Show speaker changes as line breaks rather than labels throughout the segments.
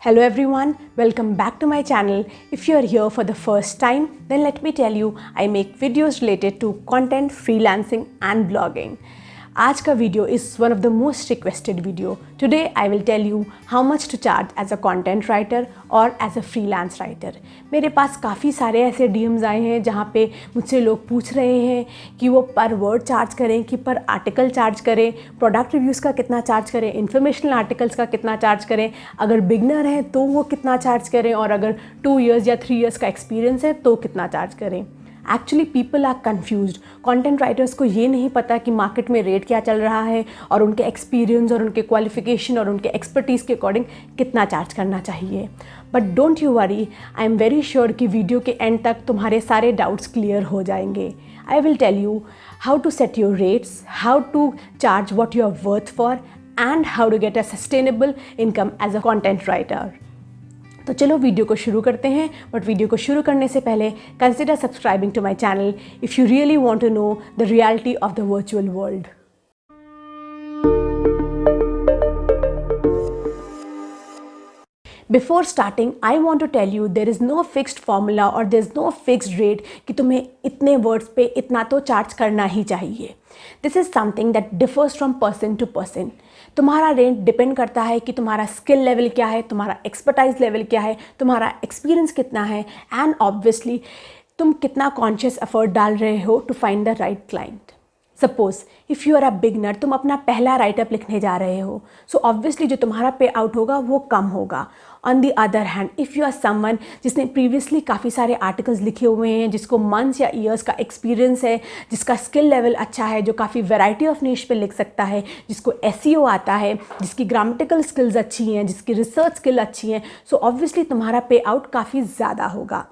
Hello everyone, welcome back to my channel. If you are here for the first time, then let me tell you, I make videos related to content, freelancing and blogging. आज का video is one of the most requested video. Today I will tell you how much to charge as a content writer or as a freelance writer. मेरे पास काफ़ी सारे ऐसे DMs आए हैं जहाँ पे मुझसे लोग पूछ रहे हैं कि वो पर वर्ड चार्ज करें कि पर आर्टिकल चार्ज करें, प्रोडक्ट रिव्यूज़ का कितना चार्ज करें, इन्फॉर्मेशनल आर्टिकल्स का कितना चार्ज करें, अगर बिगनर है तो वो कितना चार्ज करें और अगर 2 years या 3 years का एक्सपीरियंस है तो कितना चार्ज करें. Actually people are confused. Content writers को ये नहीं पता कि मार्केट में रेट क्या चल रहा है और उनके एक्सपीरियंस और उनके क्वालिफिकेशन और उनके एक्सपर्टीज़ के अकॉर्डिंग कितना चार्ज करना चाहिए. But don't you worry, I am very sure कि वीडियो के एंड तक तुम्हारे सारे डाउट्स क्लियर हो जाएंगे. I will tell you how to set your rates, how to charge what you are worth for and how to get a sustainable income as a content writer. तो चलो video को शुरू करते हैं. But video को शुरू करने से पहले consider subscribing to my channel if you really want to know the reality of the virtual world. Before starting I want to tell you there is no fixed formula और there is no fixed rate कि तुम्हें इतने words पे इतना तो charge करना ही चाहिए. This is something that differs from person to person. तुम्हारा रेट डिपेंड करता है कि तुम्हारा स्किल लेवल क्या है, तुम्हारा एक्सपर्टाइज लेवल क्या है, तुम्हारा एक्सपीरियंस कितना है एंड ऑब्वियसली तुम कितना कॉन्शियस एफर्ट डाल रहे हो to find the right client. Suppose if you are a beginner, तुम अपना पहला राइटअप लिखने जा रहे हो, सो ऑब्वियसली जो तुम्हारा पे आउट होगा वो कम होगा. On the other hand if you are someone जिसने प्रीवियसली काफ़ी सारे आर्टिकल्स लिखे हुए हैं, जिसको मंथ्स या ईयर्स का एक्सपीरियंस है, जिसका स्किल लेवल अच्छा है, जो काफ़ी वैरायटी ऑफ निश पे लिख सकता है, जिसको एसईओ आता है, जिसकी ग्रामेटिकल स्किल्स अच्छी हैं, जिसकी रिसर्च स्किल अच्छी हैं, सो ऑब्वियसली तुम्हारा पे आउट काफ़ी ज़्यादा होगा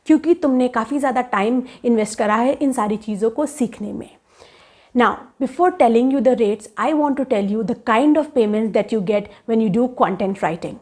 क्योंकि तुमने काफ़ी ज़्यादा टाइम इन्वेस्ट करा है इन सारी चीज़ों को सीखने में. Now, before telling you the rates, I want to tell you the kind of payments that you get when you do content writing.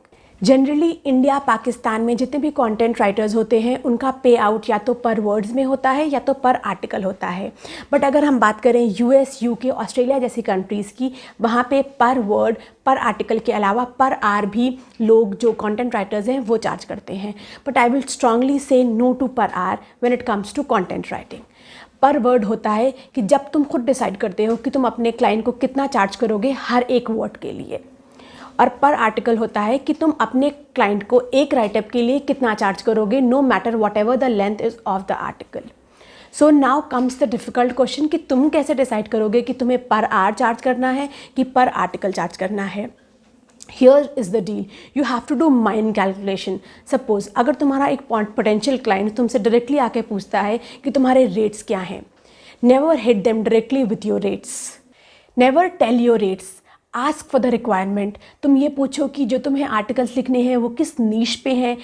Generally India Pakistan में जितने भी कंटेंट राइटर्स होते हैं उनका पे आउट या तो पर वर्ड्स में होता है या तो पर आर्टिकल होता है. बट अगर हम बात करें यूएस, यूके, ऑस्ट्रेलिया जैसी कंट्रीज़ की, वहाँ पे पर वर्ड, पर आर्टिकल के अलावा पर आर भी लोग जो कंटेंट राइटर्स हैं वो चार्ज करते हैं. But I will strongly say no to per hour when it comes to content writing. Per word होता है कि जब तुम खुद डिसाइड करते हो कि तुम अपने क्लाइंट को कितना चार्ज करोगे हर एक वर्ड के लिए. और पर आर्टिकल होता है कि तुम अपने क्लाइंट को एक राइटअप के लिए कितना चार्ज करोगे, no matter whatever the length is of the article. So now comes the difficult question कि तुम कैसे डिसाइड करोगे कि तुम्हें पर आर चार्ज करना है कि पर आर्टिकल चार्ज करना है. Here is the deal. You have to do mind calculation. Suppose अगर तुम्हारा एक पोटेंशियल क्लाइंट तुमसे डायरेक्टली आके पूछता है कि तुम्हारे रेट्स क्या हैं, never hit them directly with your rates. Never tell your rates. Ask for the requirement. तुम ये पूछो कि जो तुम्हें आर्टिकल्स लिखने हैं वो किस नीश पे हैं,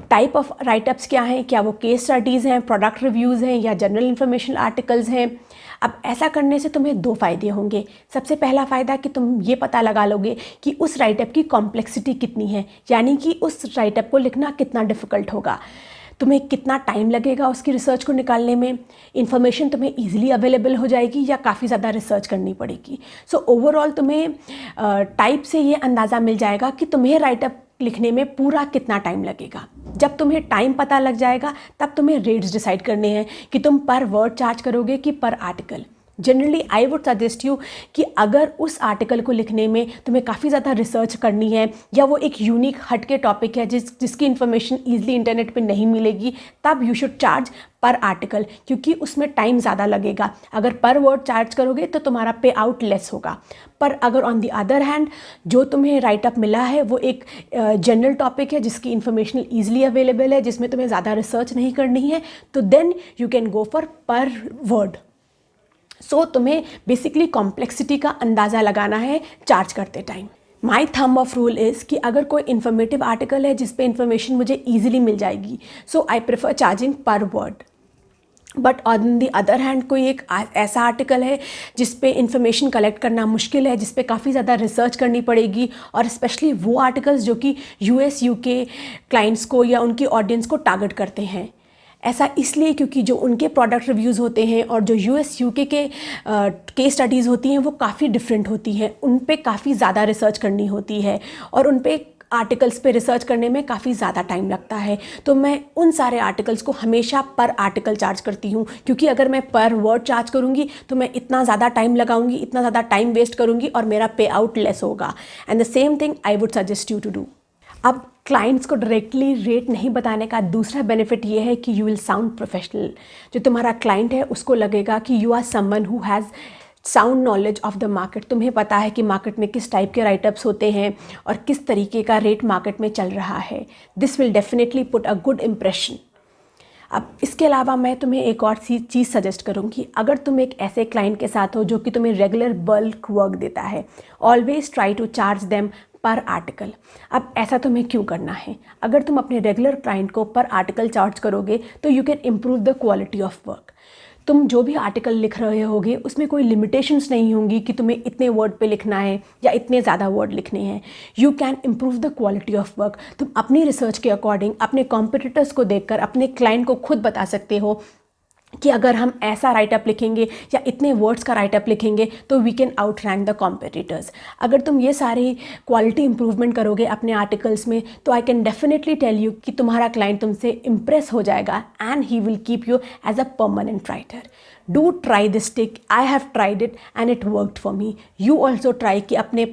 टाइप ऑफ राइटअप्स क्या हैं, क्या वो केस स्टडीज़ हैं, प्रोडक्ट रिव्यूज़ हैं या जनरल इन्फॉर्मेशन आर्टिकल्स हैं. अब ऐसा करने से तुम्हें 2 फ़ायदे होंगे. सबसे पहला फ़ायदा कि तुम ये पता लगा लोगे कि उस राइटअप की कॉम्प्लेक्सिटी कितनी है, यानी कि उस राइटअप को लिखना कितना डिफ़िकल्ट होगा, तुम्हें कितना टाइम लगेगा उसकी रिसर्च को निकालने में, इन्फॉर्मेशन तुम्हें ईजिली अवेलेबल हो जाएगी या काफ़ी ज़्यादा रिसर्च करनी पड़ेगी. सो ओवरऑल तुम्हें टाइप से ये अंदाज़ा मिल जाएगा कि तुम्हें राइटअप लिखने में पूरा कितना टाइम लगेगा. जब तुम्हें टाइम पता लग जाएगा तब तुम्हें रेट्स डिसाइड करने हैं कि तुम पर वर्ड चार्ज करोगे कि पर article. Generally I would suggest you कि अगर उस आर्टिकल को लिखने में तुम्हें काफ़ी ज़्यादा रिसर्च करनी है या वो एक यूनिक हटके टॉपिक है जिसकी इन्फॉर्मेशन ईजिली इंटरनेट पे नहीं मिलेगी, तब यू शुड चार्ज पर आर्टिकल क्योंकि उसमें टाइम ज़्यादा लगेगा. अगर पर वर्ड चार्ज करोगे तो तुम्हारा पे आउट लेस होगा. पर अगर ऑन दी अदर हैंड जो तुम्हें राइटअप मिला है वो एक जनरल टॉपिक है जिसकी इन्फॉर्मेशन ईजिली अवेलेबल है, जिसमें तुम्हें ज़्यादा रिसर्च नहीं करनी है, तो then you can go for per word. So तुम्हें बेसिकली कॉम्प्लेक्सिटी का अंदाज़ा लगाना है चार्ज करते time. My thumb of rule is कि अगर कोई इन्फॉर्मेटिव आर्टिकल है जिस पे इन्फॉर्मेशन मुझे ईजिली मिल जाएगी, सो आई प्रेफर चार्जिंग पर word. But on the other hand कोई एक ऐसा आर्टिकल है जिस पे इन्फॉर्मेशन कलेक्ट करना मुश्किल है, जिस पे काफ़ी ज़्यादा रिसर्च करनी पड़ेगी, और स्पेशली वो आर्टिकल्स जो कि यूएस, यूके क्लाइंट्स को या उनकी ऑडियंस को टारगेट करते हैं. ऐसा इसलिए क्योंकि जो उनके प्रोडक्ट रिव्यूज़ होते हैं और जो यूएस, यूके के केस स्टडीज़ होती हैं वो काफ़ी डिफरेंट होती हैं. उन पे काफ़ी ज़्यादा रिसर्च करनी होती है और उन पे आर्टिकल्स पे रिसर्च करने में काफ़ी ज़्यादा टाइम लगता है, तो मैं उन सारे आर्टिकल्स को हमेशा पर आर्टिकल चार्ज करती हूँ, क्योंकि अगर मैं पर वर्ड चार्ज करूँगी तो मैं इतना ज़्यादा टाइम लगाऊंगी, इतना ज़्यादा टाइम वेस्ट करूँगी और मेरा पे आउट लेस होगा। And the same thing I would suggest you to do. अब क्लाइंट्स को डायरेक्टली रेट नहीं बताने का दूसरा बेनिफिट ये है कि यू विल साउंड प्रोफेशनल। जो तुम्हारा क्लाइंट है उसको लगेगा कि you are someone who has sound knowledge of the market. तुम्हें पता है कि मार्केट में किस टाइप के राइटअप्स होते हैं और किस तरीके का रेट मार्केट में चल रहा है। This will definitely put a good impression. अब इसके अलावा मैं तुम्हें एक और चीज़ सजेस्ट करूँगी। अगर तुम एक ऐसे क्लाइंट के साथ हो जो कि तुम्हें रेगुलर बल्क वर्क देता है, always try to charge them per article. अब ऐसा तुम्हें क्यों करना है? अगर तुम अपने रेगुलर क्लाइंट को पर आर्टिकल चार्ज करोगे तो you can improve the quality of work. तुम जो भी आर्टिकल लिख रहे होगे उसमें कोई लिमिटेशंस नहीं होंगी कि तुम्हें इतने वर्ड पे लिखना है या इतने ज़्यादा वर्ड लिखने हैं। You can improve the quality of work. तुम अपनी रिसर्च के अकॉर्डिंग अपने कॉम्पिटिटर्स को देखकर अपने क्लाइंट को खुद बता सकते हो कि अगर हम ऐसा राइटअप लिखेंगे या इतने वर्ड्स का राइटअप लिखेंगे तो we can outrank the competitors. अगर तुम ये सारी क्वालिटी इंप्रूवमेंट करोगे अपने आर्टिकल्स में तो I can definitely tell you कि तुम्हारा क्लाइंट तुमसे इम्प्रेस हो जाएगा and he will keep you as a permanent writer. Do try this trick, I have tried it and it worked for me. You also try कि अपने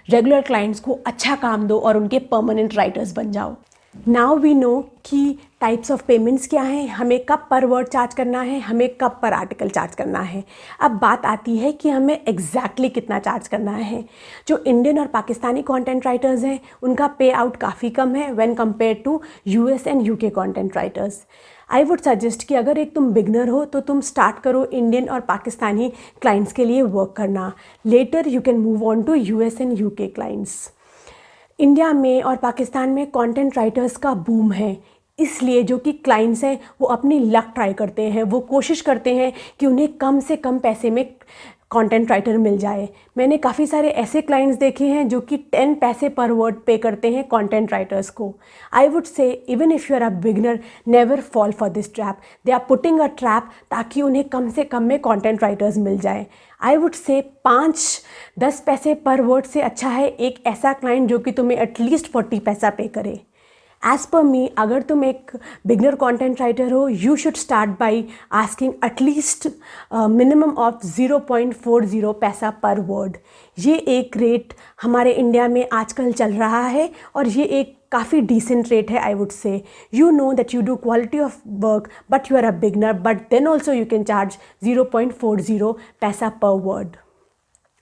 regular clients को अच्छा काम दो और उनके परमानेंट राइटर्स बन जाओ। नाउ वी नो कि टाइप्स ऑफ पेमेंट्स क्या हैं, हमें कब पर वर्ड चार्ज करना है, हमें कब पर आर्टिकल चार्ज करना है। अब बात आती है कि हमें एग्जैक्टली कितना चार्ज करना है। जो इंडियन और पाकिस्तानी कंटेंट राइटर्स हैं उनका पे आउट काफ़ी कम है when compare to US and UK content writers. I would suggest कि अगर एक तुम बिगनर हो तो तुम स्टार्ट करो इंडियन और पाकिस्तानी क्लाइंट्स के लिए वर्क करना। Later you can move on to US and UK clients. India में और पाकिस्तान में कंटेंट राइटर्स का बूम है, इसलिए जो कि क्लाइंट्स हैं वो अपनी लक ट्राई करते हैं, वो कोशिश करते हैं कि उन्हें कम से कम पैसे में कंटेंट राइटर मिल जाए। मैंने काफ़ी सारे ऐसे क्लाइंट्स देखे हैं जो कि 10 पैसे पर वर्ड पे करते हैं कंटेंट राइटर्स को। I would say even if you are a beginner never fall for this trap. They are putting a trap ताकि उन्हें कम से कम में कंटेंट राइटर्स मिल जाए। आई वुड से 5-10 पैसे पर वर्ड से अच्छा है एक ऐसा क्लाइंट जो कि तुम्हें एटलीस्ट 40 पैसा पे करे। एज़ पर मी, अगर तुम एक बिगनर कंटेंट राइटर हो you should start by asking at least minimum of 0.40 paisa पर वर्ड। ये एक रेट हमारे इंडिया में आजकल चल रहा है और ये एक काफ़ी डिसेंट रेट है। I would say you know that you do quality of work but you are a beginner, but then also you can charge 0.40 paisa पर वर्ड।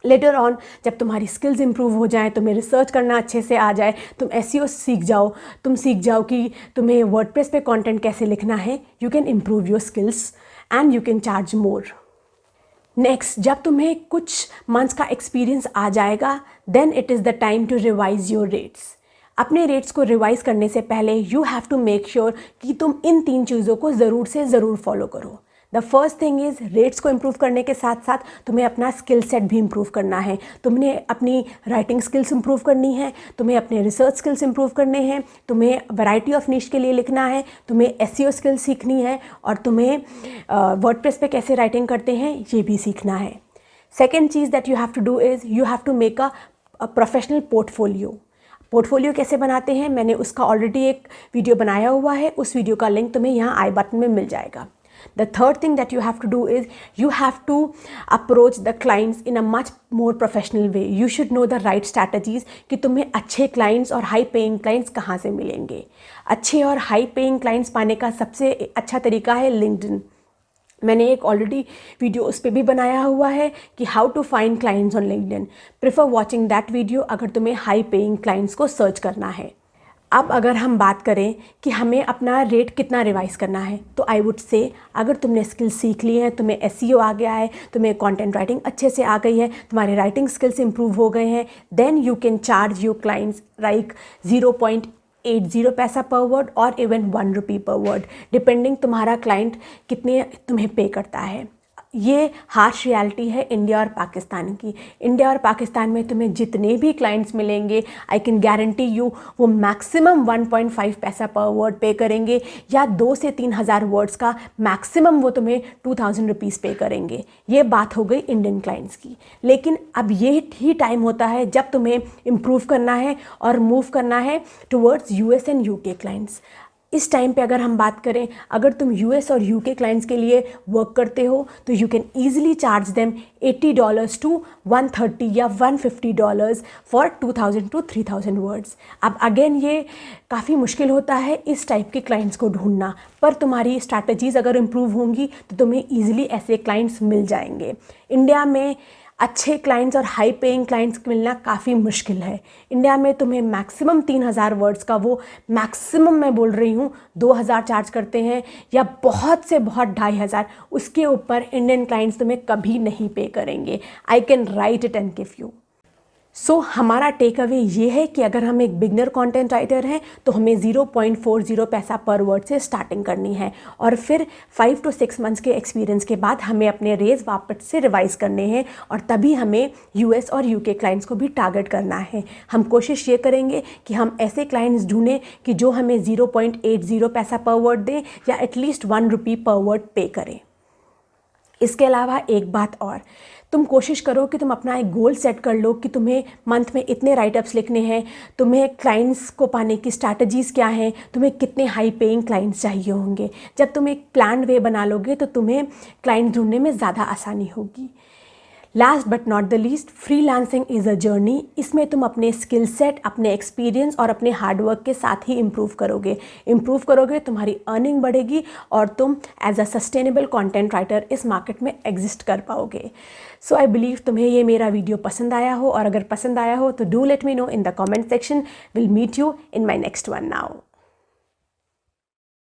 लेटर ऑन जब तुम्हारी स्किल्स इंप्रूव हो जाएं, तुम्हें रिसर्च करना अच्छे से आ जाए, तुम एसईओ सीख जाओ, तुम सीख जाओ कि तुम्हें वर्डप्रेस पे कंटेंट कैसे लिखना है, you can improve your skills and you can charge more. Next, जब तुम्हें कुछ मंथ्स का एक्सपीरियंस आ जाएगा then it is the time to revise your rates. अपने रेट्स को रिवाइज करने से पहले you have to make sure कि तुम इन 3 चीज़ों को ज़रूर से ज़रूर फॉलो करो। The first thing is rates को इम्प्रूव करने के साथ साथ तुम्हें अपना स्किल सेट भी इम्प्रूव करना है। तुमने अपनी राइटिंग स्किल्स इम्प्रूव करनी है, तुम्हें अपने रिसर्च स्किल्स इम्प्रूव करने हैं, तुम्हें वैरायटी ऑफ निश के लिए लिखना है, तुम्हें एसईओ स्किल्स सीखनी है और तुम्हें वर्डप्रेस पे कैसे राइटिंग करते हैं ये भी सीखना है। सेकेंड चीज़ that you have to do is you have to make a professional portfolio. Portfolio कैसे बनाते हैं मैंने उसका ऑलरेडी एक वीडियो बनाया हुआ है, उस वीडियो का लिंक तुम्हें यहाँ आई बटन में मिल जाएगा। The third thing that you have to do is you have to approach the clients in a much more professional way. You should know the right strategies कि तुम्हें अच्छे clients और high paying clients कहाँ से मिलेंगे। अच्छे और high paying clients पाने का सबसे अच्छा तरीका है LinkedIn। मैंने एक ऑलरेडी वीडियो उस पर भी बनाया हुआ है कि how to find clients on LinkedIn. Prefer watching that video अगर तुम्हें हाई पेइंग क्लाइंट्स को सर्च करना है। अब अगर हम बात करें कि हमें अपना रेट कितना रिवाइज करना है तो आई वुड से अगर तुमने स्किल्स सीख ली हैं, तुम्हें एसईओ आ गया है, तुम्हें कंटेंट राइटिंग अच्छे से आ गई है, तुम्हारे राइटिंग स्किल्स इंप्रूव हो गए हैं, then you can charge your clients like 0.80 paisa पर वर्ड और इवन 1 रुपी पर वर्ड डिपेंडिंग तुम्हारा क्लाइंट कितने तुम्हें पे करता है। ये हार्श रियलिटी है इंडिया और पाकिस्तान की। इंडिया और पाकिस्तान में तुम्हें जितने भी क्लाइंट्स मिलेंगे, आई कैन गारंटी यू वो मैक्सिमम 1.5 पैसा पर वर्ड पे करेंगे, या 2 से 3 हज़ार वर्ड्स का मैक्सिमम वो तुम्हें 2000 रुपीज़ पे करेंगे। ये बात हो गई इंडियन क्लाइंट्स की। लेकिन अब ये ही टाइम होता है जब तुम्हें इम्प्रूव करना है और मूव करना है towards US and UK clients. इस टाइम पे अगर हम बात करें, अगर तुम US और UK क्लाइंट्स के लिए वर्क करते हो तो you can easily charge them $80 to $130 या $150 फॉर 2000 to 3000 वर्ड्स। अब अगेन ये काफ़ी मुश्किल होता है इस टाइप के क्लाइंट्स को ढूंढना, पर तुम्हारी स्ट्रैटेजीज़ अगर इम्प्रूव होंगी तो तुम्हें ईजिली ऐसे क्लाइंट्स मिल जाएंगे। इंडिया में अच्छे क्लाइंट्स और हाई पेइंग क्लाइंट्स मिलना काफ़ी मुश्किल है। इंडिया में तुम्हें मैक्सिमम 3000 वर्ड्स का, वो मैक्सिमम मैं बोल रही हूँ 2000 चार्ज करते हैं, या बहुत से बहुत 2500, उसके ऊपर इंडियन क्लाइंट्स तुम्हें कभी नहीं पे करेंगे। I can write it and give you. So हमारा टेक अवे ये है कि अगर हम एक बिगनर कंटेंट राइटर हैं तो हमें 0.40 पैसा पर वर्ड से स्टार्टिंग करनी है, और फिर 5 to 6 मंथ्स के एक्सपीरियंस के बाद हमें अपने रेज वापस से रिवाइज करने हैं, और तभी हमें US और UK क्लाइंट्स को भी टारगेट करना है। हम कोशिश ये करेंगे कि हम ऐसे क्लाइंट्स ढूंढें कि जो हमें 0.80 पैसा पर वर्ड दें, या एटलीस्ट 1 रुपी पर वर्ड पे करें। इसके अलावा एक बात और, तुम कोशिश करो कि तुम अपना एक गोल सेट कर लो कि तुम्हें मंथ में इतने राइटअप्स लिखने हैं, तुम्हें क्लाइंट्स को पाने की स्ट्रैटेजीज़ क्या हैं, तुम्हें कितने हाई पेइंग क्लाइंट्स चाहिए होंगे। जब तुम एक प्लान वे बना लोगे तो तुम्हें क्लाइंट ढूंढने में ज़्यादा आसानी होगी। Last but not the least, freelancing is a journey. इसमें तुम अपने स्किल सेट, अपने एक्सपीरियंस और अपने हार्डवर्क के साथ ही इम्प्रूव करोगे, तुम्हारी अर्निंग बढ़ेगी और तुम as a sustainable content writer इस मार्केट में एग्जिस्ट कर पाओगे। सो आई बिलीव तुम्हें ये मेरा वीडियो पसंद आया हो, और अगर पसंद आया हो तो do let me know in the comment section. Will meet you in my next one now.